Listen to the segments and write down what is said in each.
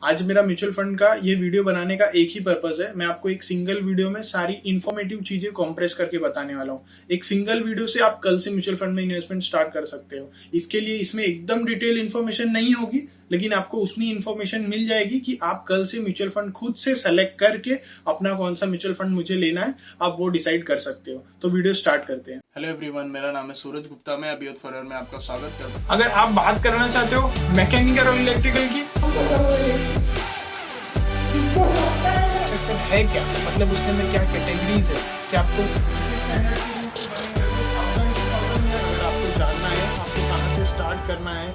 आज मेरा mutual fund का ये वीडियो बनाने का एक ही पर्पस है। मैं आपको एक सिंगल वीडियो में सारी इंफॉर्मेटिव चीजें कॉम्प्रेस करके बताने वाला हूँ। एक सिंगल वीडियो से आप कल से म्यूचुअल फंड में इन्वेस्टमेंट स्टार्ट कर सकते हो। इसके लिए इसमें एकदम डिटेल इन्फॉर्मेशन नहीं होगी, लेकिन आपको उतनी इन्फॉर्मेशन मिल जाएगी कि आप कल से म्यूचुअल फंड खुद से सेलेक्ट करके अपना कौन सा म्यूचुअल फंड मुझे लेना है आप वो डिसाइड कर सकते हो। तो वीडियो स्टार्ट करते हैं। हेलो एवरीवन, मेरा नाम है सूरज गुप्ता। मैं अभियोत फॉरएवर में आपका स्वागत करता हूँ। अगर आप बात करना चाहते हो मैकेनिकल और इलेक्ट्रिकल की, है क्या मतलब उसके में क्या कैटेगरीज है, क्या आपको जानना है, आपको कहाँ से स्टार्ट करना है।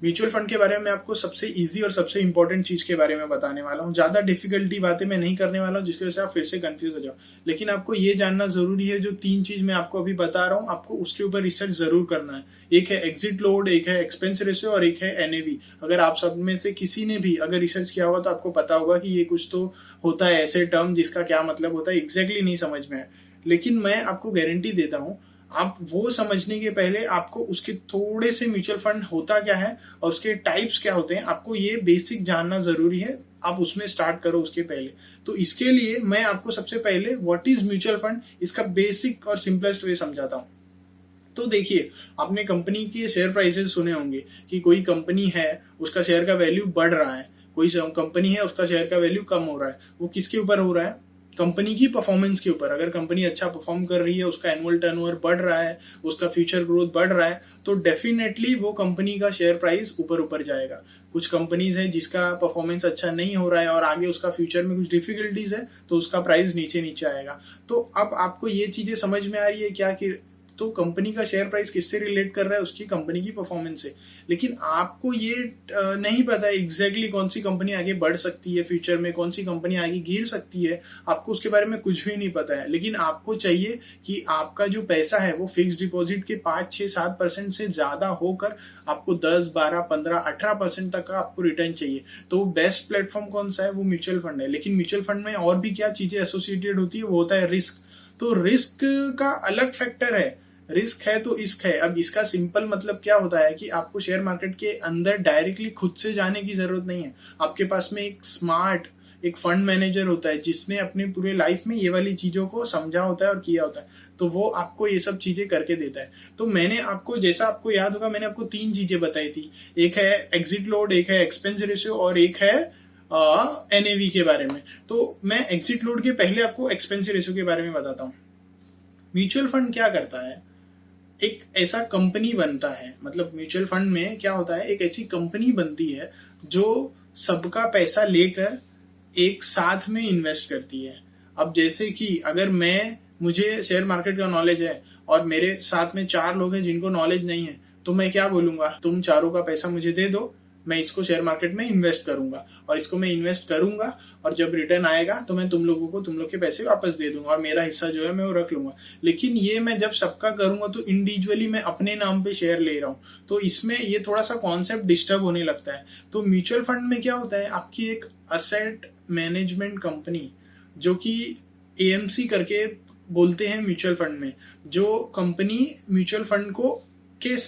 म्यूचुअल फंड के बारे में आपको सबसे इजी और सबसे इंपॉर्टेंट चीज के बारे में बताने वाला हूँ। ज्यादा डिफिकल्टी बातें मैं नहीं करने वाला हूँ जिसकी वजह से आप फिर से कंफ्यूज हो जाओ। लेकिन आपको ये जानना जरूरी है, जो तीन चीज मैं आपको अभी बता रहा हूँ आपको उसके ऊपर रिसर्च जरूर करना है। एक है एग्जिट लोड, एक है एक्सपेंस रेशियो और एक है एनएवी। अगर आप सब में से किसी ने भी अगर रिसर्च किया होगा तो आपको पता होगा कि ये कुछ तो होता है ऐसे टर्म जिसका क्या मतलब होता है एग्जैक्टली नहीं समझ में है। लेकिन मैं आपको गारंटी देता हूँ आप वो समझने के पहले आपको उसके थोड़े से म्यूचुअल फंड होता क्या है और उसके टाइप्स क्या होते हैं, आपको ये बेसिक जानना जरूरी है। आप उसमें स्टार्ट करो उसके पहले। तो इसके लिए मैं आपको सबसे पहले व्हाट इज म्यूचुअल फंड इसका बेसिक और सिंपलेस्ट वे समझाता हूँ। तो देखिए, आपने कंपनी के शेयर प्राइसेस सुने होंगे कि कोई कंपनी है उसका शेयर का वैल्यू बढ़ रहा है, कोई कंपनी है उसका शेयर का वैल्यू कम हो रहा है। वो किसके ऊपर हो रहा है? कंपनी की परफॉर्मेंस के ऊपर। अगर कंपनी अच्छा परफॉर्म कर रही है, उसका एनुअल टर्नओवर बढ़ रहा है, उसका फ्यूचर ग्रोथ बढ़ रहा है, तो डेफिनेटली वो कंपनी का शेयर प्राइस ऊपर ऊपर जाएगा। कुछ कंपनीज है जिसका परफॉर्मेंस अच्छा नहीं हो रहा है और आगे उसका फ्यूचर में कुछ डिफिकल्टीज है तो उसका प्राइस नीचे नीचे आएगा। तो अब आपको ये चीजें समझ में आ रही है क्या कि तो कंपनी का शेयर प्राइस किससे रिलेट कर रहा है? उसकी कंपनी की परफॉर्मेंस से। लेकिन आपको ये नहीं पता है एग्जैक्टली कौन सी कंपनी आगे बढ़ सकती है, फ्यूचर में कौन सी कंपनी आगे गिर सकती है, आपको उसके बारे में कुछ भी नहीं पता है। लेकिन आपको चाहिए कि आपका जो पैसा है वो फिक्स डिपॉजिट के 5-6-7% से ज्यादा होकर आपको 10-12-15-18% तक का आपको रिटर्न चाहिए। तो बेस्ट प्लेटफॉर्म कौन सा है? वो म्यूचुअल फंड है। लेकिन म्यूचुअल फंड में और भी क्या चीजें एसोसिएटेड होती है, वो होता है रिस्क। तो रिस्क का अलग फैक्टर है। रिस्क है तो इश्क है। अब इसका सिंपल मतलब क्या होता है कि आपको शेयर मार्केट के अंदर डायरेक्टली खुद से जाने की जरूरत नहीं है। आपके पास में एक स्मार्ट एक फंड मैनेजर होता है जिसने अपने पूरे लाइफ में ये वाली चीजों को समझा होता है और किया होता है, तो वो आपको ये सब चीजें करके देता है। तो मैंने आपको, जैसा आपको याद होगा, मैंने आपको तीन चीजें बताई थी। एक है एग्जिट लोड, एक है एक्सपेंस रेशियो और एक है एनएवी के बारे में। तो मैं एग्जिट लोड के पहले आपको एक्सपेंस रेशियो के बारे में बताता हूँ। म्यूचुअल फंड क्या करता है, एक ऐसा कंपनी बनता है, मतलब म्यूचुअल फंड में क्या होता है, एक ऐसी कंपनी बनती है जो सबका पैसा लेकर एक साथ में इन्वेस्ट करती है। अब जैसे कि अगर मुझे शेयर मार्केट का नॉलेज है और मेरे साथ में 4 लोग हैं जिनको नॉलेज नहीं है, तो मैं क्या बोलूंगा, तुम चारों का पैसा मुझे दे दो, मैं इसको शेयर मार्केट में इन्वेस्ट करूंगा और इसको मैं इन्वेस्ट करूंगा और जब रिटर्न आएगा तो मैं तुम लोगों को तुम लोग के पैसे वापस दे दूंगा और मेरा हिस्सा जो है मैं वो रख लूंगा। लेकिन ये मैं जब सबका करूंगा तो इंडिविजुअली मैं अपने नाम पे शेयर ले रहा हूँ, तो इसमें ये थोड़ा सा कॉन्सेप्ट डिस्टर्ब होने लगता है। तो म्यूचुअल फंड में क्या होता है, आपकी एक असेट मैनेजमेंट कंपनी, जो कि एएमसी करके बोलते हैं म्यूचुअल फंड में, जो कंपनी म्यूचुअल फंड को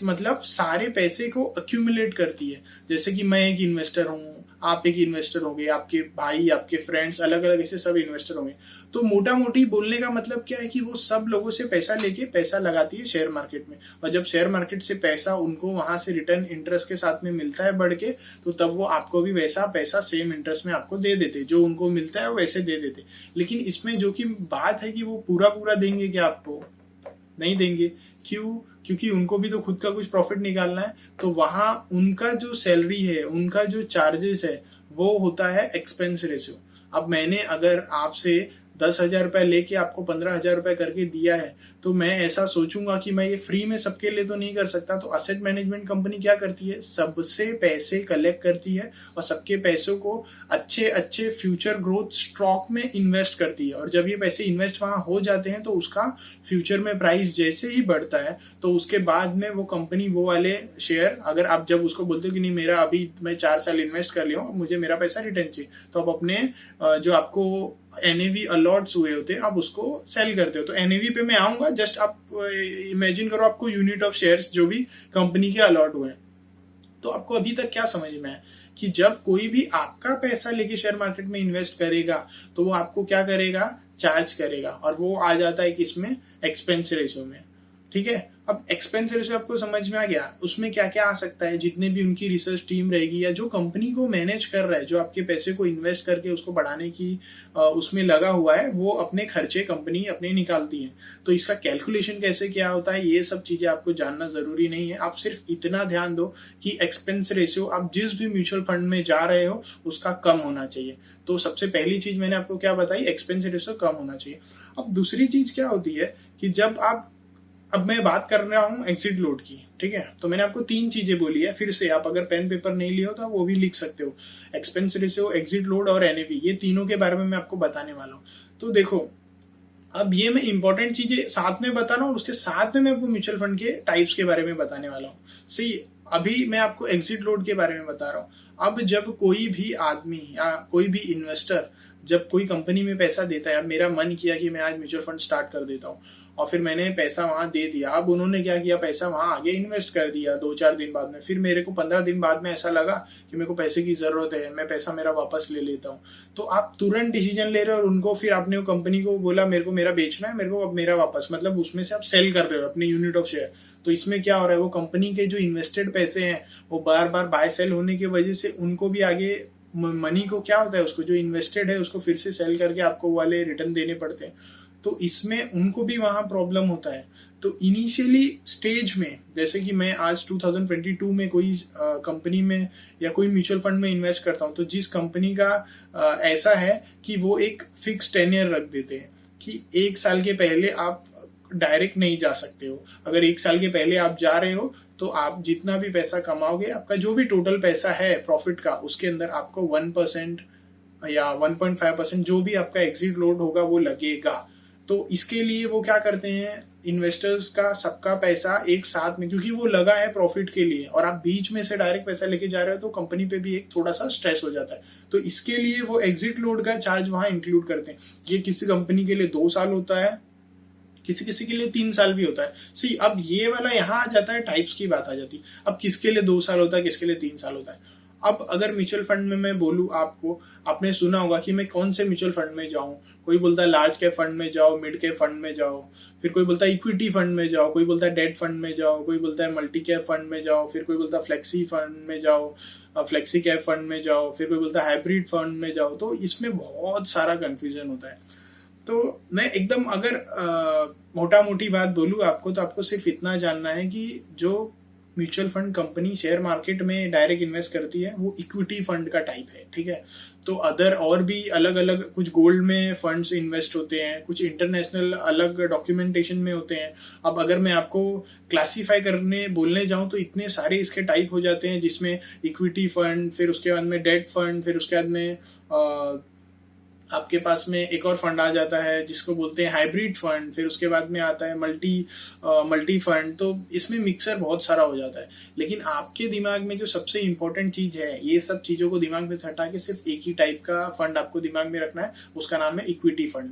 मतलब सारे पैसे को अक्यूमुलेट करती है। जैसे कि मैं एक इन्वेस्टर हूँ, आप एक इन्वेस्टर होंगे, आपके भाई, आपके फ्रेंड्स, अलग अलग ऐसे सब इन्वेस्टर होंगे। तो मोटा मोटी बोलने का मतलब क्या है कि वो सब लोगों से पैसा लेके पैसा लगाती है शेयर मार्केट में, और जब शेयर मार्केट से पैसा उनको वहां से रिटर्न इंटरेस्ट के साथ में मिलता है बढ़ के, तो तब वो आपको भी वैसा पैसा सेम इंटरेस्ट में आपको दे देते, जो उनको मिलता है वो वैसे दे देते। लेकिन इसमें जो कि बात है कि वो पूरा पूरा देंगे क्या? आपको नहीं देंगे। क्यों? क्योंकि उनको भी तो खुद का कुछ प्रॉफिट निकालना है। तो वहां उनका जो सैलरी है, उनका जो चार्जेस है, वो होता है एक्सपेंस रेशियो। अब मैंने अगर आपसे 10,000 रुपए लेके आपको 15,000 रुपए करके दिया है, तो मैं ऐसा सोचूंगा कि मैं ये फ्री में सबके लिए तो नहीं कर सकता। तो असेट मैनेजमेंट कंपनी क्या करती है, सबसे पैसे कलेक्ट करती है और सबके पैसों को अच्छे अच्छे फ्यूचर ग्रोथ स्टॉक में इन्वेस्ट करती है। और जब ये पैसे इन्वेस्ट वहां हो जाते हैं तो उसका फ्यूचर में प्राइस जैसे ही बढ़ता है, तो उसके बाद में वो कंपनी वो वाले शेयर, अगर आप जब उसको बोलते हो कि नहीं मेरा अभी मैं 4 साल इन्वेस्ट कर लिया हूँ, मुझे मेरा पैसा रिटर्न चाहिए, तो आप अपने जो आपको एनएवी अलॉट्स हुए होते हैं आप उसको सेल करते हो। तो एनएवी पे मैं आऊंगा, जस्ट आप इमेजिन करो आपको यूनिट ऑफ शेयर्स जो भी कंपनी के अलॉट हुए हैं, तो आपको अभी तक क्या समझ में है कि जब कोई भी आपका पैसा लेके शेयर मार्केट में इन्वेस्ट करेगा तो वो आपको क्या करेगा, चार्ज करेगा, और वो आ जाता है किसमें, एक्सपेंस रेशियो में। ठीक है, अब एक्सपेंस रेशियो आपको समझ में आ गया, उसमें क्या क्या आ सकता है, जितने भी उनकी रिसर्च टीम रहेगी या जो कंपनी को मैनेज कर रहा है, जो आपके पैसे को इन्वेस्ट करके उसको बढ़ाने की उसमें लगा हुआ है, वो अपने खर्चे कंपनी अपने निकालती है। तो इसका कैलकुलेशन कैसे क्या होता है, ये सब चीजें आपको जानना जरूरी नहीं है। आप सिर्फ इतना ध्यान दो कि एक्सपेंस रेशियो आप जिस भी म्यूचुअल फंड में जा रहे हो उसका कम होना चाहिए। तो सबसे पहली चीज मैंने आपको क्या बताई, एक्सपेंस रेशियो कम होना चाहिए। अब दूसरी चीज क्या होती है कि जब आप, अब मैं बात कर रहा हूं एग्जिट लोड की, ठीक है, तो मैंने आपको 3 चीजें बोली है, फिर से आप अगर पेन पेपर नहीं लिए हो तो आप वो भी लिख सकते हो। एक्सपेंस रेशियो, एग्जिट लोड और एनएवी, ये तीनों के बारे में मैं आपको बताने वाला हूँ। तो देखो, अब ये मैं इंपॉर्टेंट चीजें साथ में बता रहा हूँ और उसके साथ में मैं आपको म्यूचुअल फंड के टाइप्स के बारे में बताने वाला हूँ। सी, अभी मैं आपको एग्जिट लोड के बारे में बता रहा हूँ। अब जब कोई भी आदमी या कोई भी इन्वेस्टर जब कोई कंपनी में पैसा देता है, अब मेरा मन किया कि मैं आज म्यूचुअल फंड स्टार्ट कर देता हूँ, और फिर मैंने पैसा वहां दे दिया। अब उन्होंने क्या किया, पैसा वहां आगे इन्वेस्ट कर दिया 2-4 दिन बाद में, फिर मेरे को 15 दिन बाद में ऐसा लगा कि मेरे को पैसे की जरूरत है, मैं पैसा मेरा वापस ले लेता हूँ। तो आप तुरंत डिसीजन ले रहे हो और उनको, फिर आपने वो कंपनी को बोला मेरे को मेरा बेचना है, मेरे को अब मेरा वापस, मतलब उसमें से आप सेल कर रहे हो अपने यूनिट ऑफ शेयर। तो इसमें क्या हो रहा है, वो कंपनी के जो इन्वेस्टेड पैसे हैं वो बार बार बाय सेल होने की वजह से उनको भी आगे मनी को क्या होता है, उसको जो इन्वेस्टेड है उसको फिर से सेल करके आपको वाले रिटर्न देने पड़ते हैं। तो इसमें उनको भी वहां प्रॉब्लम होता है। तो इनिशियली स्टेज में, जैसे कि मैं आज 2022 में कोई कंपनी में या कोई म्यूचुअल फंड में इन्वेस्ट करता हूं, तो जिस कंपनी का ऐसा है कि वो एक फिक्स टेन्योर रख देते हैं कि 1 साल के पहले आप डायरेक्ट नहीं जा सकते हो। अगर 1 साल के पहले आप जा रहे हो तो आप जितना भी पैसा कमाओगे, आपका जो भी टोटल पैसा है प्रॉफिट का, उसके अंदर आपको 1% या 1.5% जो भी आपका एग्जिट लोड होगा वो लगेगा। तो इसके लिए वो क्या करते हैं, इन्वेस्टर्स का सबका पैसा एक साथ में, क्योंकि वो लगा है प्रॉफिट के लिए और आप बीच में से डायरेक्ट पैसा लेके जा रहे हो तो कंपनी पे भी एक थोड़ा सा स्ट्रेस हो जाता है। तो इसके लिए वो एग्जिट लोड का चार्ज वहां इंक्लूड करते हैं। ये किसी कंपनी के लिए 2 साल होता है, किसी किसी के लिए 3 साल भी होता है। सी, अब ये वाला यहाँ आ जाता है, टाइप्स की बात आ जाती है। अब किसके लिए 2 साल होता है, किसके लिए 3 साल होता है। अब अगर म्यूचुअल फंड में मैं बोलूं आपको, आपने सुना होगा कि मैं कौन से म्यूचुअल फंड में जाऊं। कोई बोलता है लार्ज कैप फंड में जाओ, मिड कैप फंड में जाओ, फिर कोई बोलता है इक्विटी फंड में जाओ, कोई बोलता है डेट फंड में जाओ, कोई बोलता है मल्टी कैप फंड में जाओ, फिर कोई बोलता है फ्लेक्सी फंड में जाओ, फ्लेक्सी कैप फंड में जाओ, फिर कोई बोलता है हाइब्रिड फंड में जाओ। तो इसमें बहुत सारा कंफ्यूजन होता है। तो मैं एकदम अगर मोटा मोटी बात बोलूं आपको, तो आपको सिर्फ इतना जानना है कि जो mutual fund company share market में डायरेक्ट इन्वेस्ट करती है वो इक्विटी फंड का टाइप है, ठीक है। तो अदर और भी अलग अलग, कुछ गोल्ड में फंड्स इन्वेस्ट होते हैं, कुछ इंटरनेशनल अलग डॉक्यूमेंटेशन में होते हैं। अब अगर मैं आपको क्लासीफाई करने बोलने जाऊं तो इतने सारे इसके टाइप हो जाते हैं, जिसमें इक्विटी फंड, फिर उसके बाद में डेट फंड, फिर उसके बाद में आपके पास में एक और फंड आ जाता है जिसको बोलते हैं हाइब्रिड फंड, फिर उसके बाद में आता है मल्टी फंड। तो इसमें मिक्सर बहुत सारा हो जाता है। लेकिन आपके दिमाग में जो सबसे इंपॉर्टेंट चीज है, ये सब चीजों को दिमाग में से हटा के सिर्फ एक ही टाइप का फंड आपको दिमाग में रखना है, उसका नाम है इक्विटी फंड।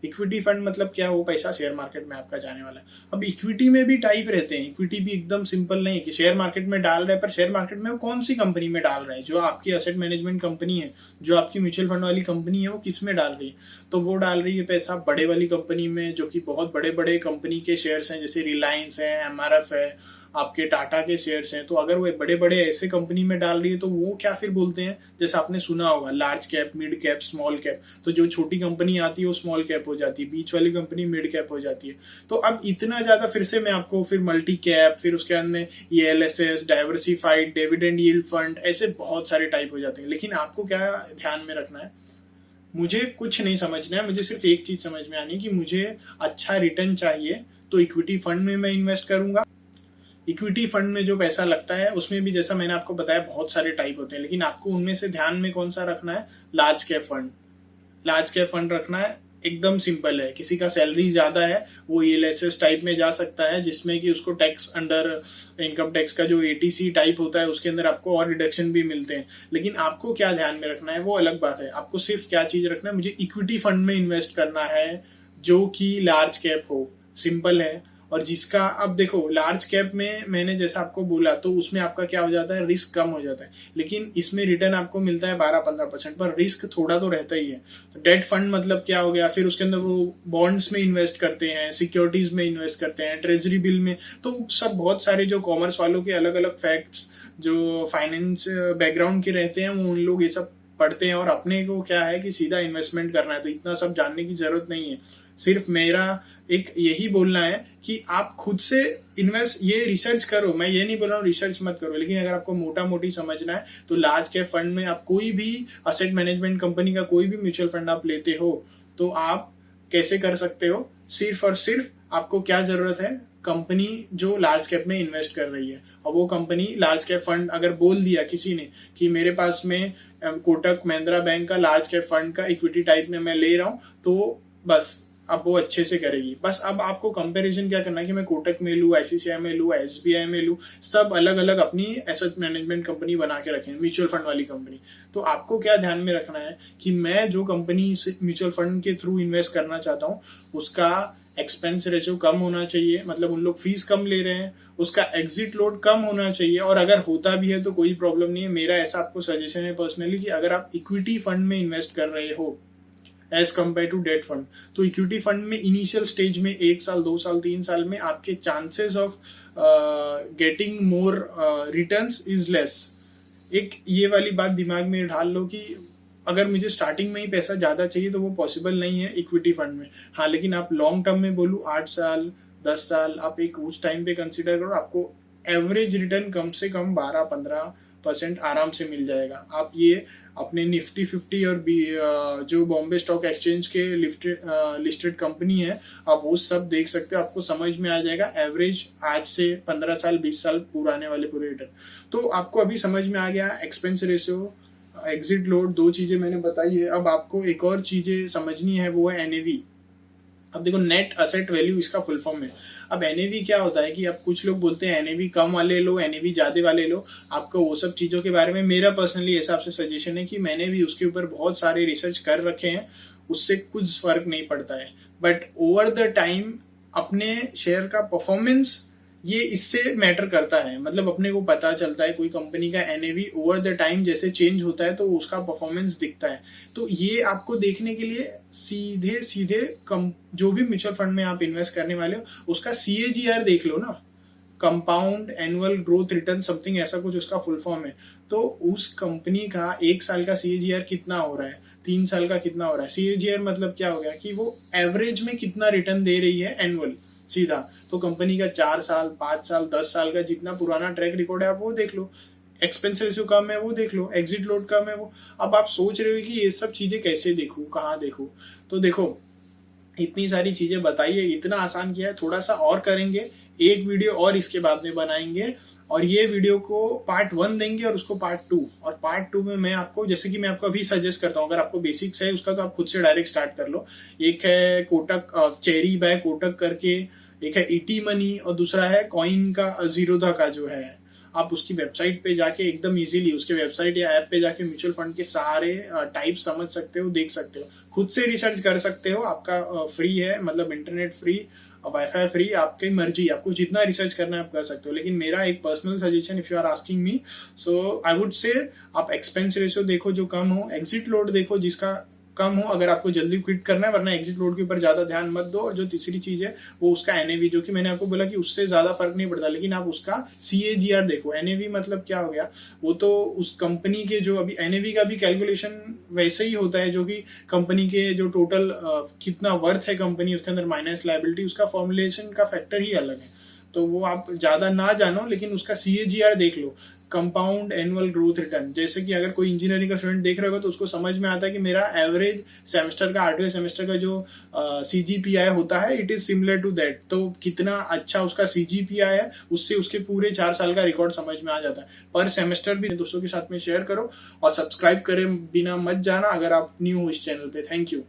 इक्विटी फंड मतलब क्या, वो पैसा शेयर मार्केट में आपका जाने वाला है। अब इक्विटी में भी टाइप रहते हैं, इक्विटी भी एकदम सिंपल नहीं कि शेयर मार्केट में डाल रहे हैं, पर शेयर मार्केट में वो कौन सी कंपनी में डाल रहे हैं। जो आपकी एसेट मैनेजमेंट कंपनी है, जो आपकी म्यूचुअल फंड वाली कंपनी है, वो किस में डाल रही है, तो वो डाल रही है पैसा बड़े वाली कंपनी में, जो कि बहुत बड़े बड़े कंपनी के शेयर्स हैं, जैसे रिलायंस है, एमआरएफ है, आपके टाटा के शेयर्स हैं। तो अगर वो बड़े बड़े ऐसे कंपनी में डाल रही है तो वो क्या फिर बोलते हैं, जैसे आपने सुना होगा large cap, mid cap, small cap. तो जो छोटी कंपनी आती है वो स्मॉल कैप हो जाती है, बीच वाली कंपनी मिड कैप हो जाती है। तो अब इतना ज्यादा फिर से मैं आपको, फिर मल्टी कैप, फिर उसके बाद में ELSS, diversified dividend yield fund, ऐसे बहुत सारे टाइप हो जाते हैं। लेकिन आपको क्या ध्यान में रखना है, मुझे कुछ नहीं समझना है, मुझे सिर्फ एक चीज समझ में आनी है कि मुझे अच्छा रिटर्न चाहिए, तो इक्विटी फंड में मैं इन्वेस्ट करूंगा। इक्विटी फंड में जो पैसा लगता है उसमें भी, जैसा मैंने आपको बताया, बहुत सारे टाइप होते हैं, लेकिन आपको उनमें से ध्यान में कौन सा रखना है, large cap fund. Large cap fund रखना है, एकदम सिंपल है। किसी का सैलरी ज्यादा है वो ELSS टाइप में जा सकता है, जिसमें कि उसको टैक्स अंडर इनकम टैक्स का जो ATC टाइप होता है उसके अंदर आपको और रिडक्शन भी मिलते हैं। लेकिन आपको क्या ध्यान में रखना है वो अलग बात है। आपको सिर्फ क्या चीज रखना है, मुझे इक्विटी फंड में इन्वेस्ट करना है जो कि लार्ज कैप हो, सिंपल है। और जिसका अब देखो लार्ज कैप में मैंने जैसा आपको बोला तो उसमें आपका क्या हो जाता है, रिस्क कम हो जाता है, लेकिन इसमें रिटर्न आपको मिलता है 12-15%, पर रिस्क थोड़ा तो रहता ही है। तो डेट फंड मतलब क्या हो गया, फिर उसके अंदर वो बॉन्ड्स में इन्वेस्ट करते हैं, सिक्योरिटीज में इन्वेस्ट करते हैं, ट्रेजरी बिल में, तो सब बहुत सारे जो कॉमर्स वालों के अलग अलग फैक्ट्स जो फाइनेंस बैकग्राउंड के रहते हैं वो उन लोग ये सब पढ़ते हैं, और अपने को क्या है कि सीधा इन्वेस्टमेंट करना है, तो इतना सब जानने की जरूरत नहीं है। सिर्फ मेरा एक यही बोलना है कि आप खुद से इन्वेस्ट ये रिसर्च करो, मैं ये नहीं बोल रहा हूँ रिसर्च मत करो, लेकिन अगर आपको मोटा मोटी समझना है तो लार्ज कैप फंड में आप कोई भी असेट मैनेजमेंट कंपनी का कोई भी म्यूचुअल फंड आप लेते हो तो आप कैसे कर सकते हो, सिर्फ और सिर्फ आपको क्या जरूरत है, कंपनी जो लार्ज कैप में इन्वेस्ट कर रही है, और वो कंपनी लार्ज कैप फंड अगर बोल दिया किसी ने कि मेरे पास में कोटक महिंद्रा बैंक का लार्ज कैप फंड का इक्विटी टाइप में मैं ले रहा हूं, तो बस अब वो अच्छे से करेगी। बस अब आपको कंपैरिजन क्या करना है कि मैं कोटक में लूँ, आईसीआईसीआई में लूँ, एसबीआई में लूँ, सब अलग अलग अपनी एसेट मैनेजमेंट कंपनी बना के रखें, म्यूचुअल फंड वाली कंपनी। तो आपको क्या ध्यान में रखना है कि मैं जो कंपनी से म्यूचुअल फंड के थ्रू इन्वेस्ट करना चाहता हूँ उसका एक्सपेंस रेशियो कम होना चाहिए, मतलब उन लोग फीस कम ले रहे हैं, उसका एग्जिट लोड कम होना चाहिए, और अगर होता भी है तो कोई प्रॉब्लम नहीं है। मेरा ऐसा आपको सजेशन है पर्सनली कि अगर आप इक्विटी फंड में इन्वेस्ट कर रहे हो as compare to debt fund, तो इक्विटी फंड में इनिशियल स्टेज में 1 साल 2 साल 3 साल में आपके chances of getting more returns is less. एक ये वाली बात दिमाग में डाल लो कि अगर मुझे स्टार्टिंग में ही पैसा ज्यादा चाहिए तो वो पॉसिबल नहीं है इक्विटी फंड में। हाँ, लेकिन आप लॉन्ग टर्म में बोलूँ 8 साल 10 साल आप एक उस टाइम पे कंसिडर करो, आपको एवरेज रिटर्न कम से कम 12-15% आराम से मिल जाएगा। आप ये अपने निफ्टी 50 और जो बॉम्बे स्टॉक एक्सचेंज के लिस्टेड कंपनी है आप वो सब देख सकते हो, आपको समझ में आ जाएगा एवरेज आज से 15 साल 20 साल पुराने वाले पूरे रिटर्न। तो आपको अभी समझ में आ गया एक्सपेंस रेशियो, एग्जिट लोड, 2 चीजें मैंने बताई है। अब आपको एक और चीजें समझनी है, वो है एनएवी। अब देखो नेट असेट वैल्यू इसका फुल फॉर्म है। अब एनएवी क्या होता है कि अब कुछ लोग बोलते हैं एनएवी कम वाले लो, एनएवी ज्यादा वाले लो। आपको वो सब चीजों के बारे में मेरा पर्सनली ऐसा आपसे सजेशन है कि मैंने भी उसके ऊपर बहुत सारे रिसर्च कर रखे हैं, उससे कुछ फर्क नहीं पड़ता है। बट ओवर द टाइम अपने शेयर का परफॉर्मेंस ये इससे मैटर करता है, मतलब अपने को पता चलता है कोई कंपनी का एनएवी ओवर द टाइम जैसे चेंज होता है तो उसका परफॉर्मेंस दिखता है। तो ये आपको देखने के लिए सीधे सीधे जो भी म्यूचुअल फंड में आप इन्वेस्ट करने वाले हो उसका सीएजीआर देख लो ना, compound annual growth return something ऐसा कुछ उसका फुल फॉर्म है। तो उस कंपनी का 1 साल का सीएजीआर कितना हो रहा है, 3 साल का कितना हो रहा है। सीएजीआर मतलब क्या हो गया कि वो एवरेज में कितना रिटर्न दे रही है एनुअल सीधा। तो कंपनी का 4 साल 5 साल 10 साल का जितना पुराना ट्रैक रिकॉर्ड है आप वो देख लो, एक्सपेंस रेशियो कम है वो देख लो, एग्जिट लोड कम है वो। अब आप सोच रहे हो कि ये सब चीजें कैसे देखूं, कहाँ देखूं, तो देखो इतनी सारी चीजें बताइए, इतना आसान किया है, थोड़ा सा और करेंगे, एक वीडियो और इसके बाद में बनाएंगे, और ये वीडियो को पार्ट 1 देंगे और उसको पार्ट 2, और पार्ट 2 में मैं आपको जैसे कि मैं आपको अभी सजेस्ट करता हूँ, अगर आपको बेसिक्स है उसका तो आप खुद से डायरेक्ट स्टार्ट कर लो। एक है कोटक चेरी बाय कोटक करके, एक है ईटी मनी, और दूसरा है कॉइन का जीरोधा का जो है। आप उसकी वेबसाइट पे जाके एकदम इजीली उसके वेबसाइट या ऐप पे जाके म्यूचुअल फंड के सारे टाइप समझ सकते हो, देख सकते हो, खुद से रिसर्च कर सकते हो। आपका फ्री है, मतलब इंटरनेट फ्री, वाईफाई फ्री, आपकी मर्जी, आपको जितना रिसर्च करना है आप कर सकते हो। लेकिन मेरा एक personal suggestion if you are asking me, so I would say आप एक्सपेंस रेशियो देखो जो कम हो, एग्जिट लोड देखो जिसका कम हो अगर आपको जल्दी क्विट करना है, वरना एग्जिट लोड के ऊपर ज्यादा ध्यान मत दो। और जो तीसरी चीज है वो उसका एनएवी, जो कि मैंने आपको बोला कि उससे ज्यादा फर्क नहीं पड़ता, लेकिन आप उसका सीएजीआर देखो। एनएवी मतलब क्या हो गया, वो तो उस कंपनी के जो अभी एनएवी का भी कैलकुलेशन वैसे ही होता है जो कि कंपनी के जो टोटल कितना वर्थ है कंपनी, उसके अंदर माइनस लायबिलिटी, उसका फॉर्मुलेशन का फैक्टर ही अलग है। तो वो आप ज्यादा ना जानो, लेकिन उसका सीएजीआर देख लो, कंपाउंड एनुअल ग्रोथ रिटर्न। जैसे कि अगर कोई इंजीनियरिंग का स्टूडेंट देख रहा होगा तो उसको समझ में आता है कि मेरा एवरेज सेमेस्टर का 8वें सेमेस्टर का जो सीजीपीआई होता है it is similar to that. तो कितना अच्छा उसका सीजीपीआई है उससे उसके पूरे 4 साल का रिकॉर्ड समझ में आ जाता है। पर सेमेस्टर भी दोस्तों के साथ में शेयर करो और सब्सक्राइब करे बिना मत जाना अगर आप न्यू हो इस चैनल पे। Thank you.